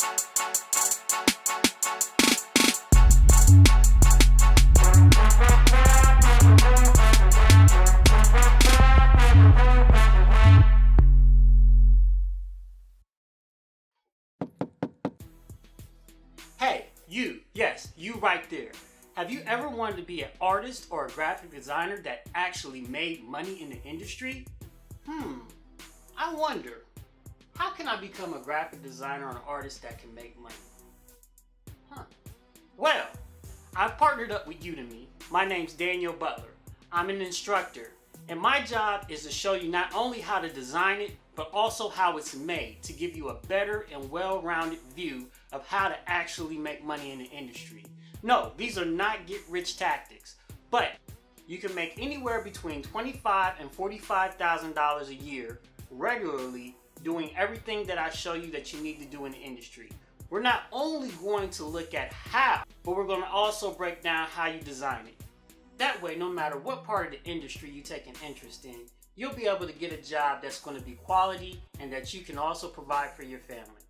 Hey, yes, you right there. Have you ever wanted to be an artist or a graphic designer that actually made money in the industry? I wonder, how can I become a graphic designer or an artist that can make money? Well, I've partnered up with Udemy. My name's Daniel Butler. I'm an instructor, and my job is to show you not only how to design it, but also how it's made to give you a better and well-rounded view of how to actually make money in the industry. No, these are not get-rich tactics, but you can make anywhere between $25,000 and $45,000 a year regularly doing everything that I show you that you need to do in the industry. We're not only going to look at how, but we're going to also break down how you design it. That way, no matter what part of the industry you take an interest in, you'll be able to get a job that's going to be quality and that you can also provide for your family.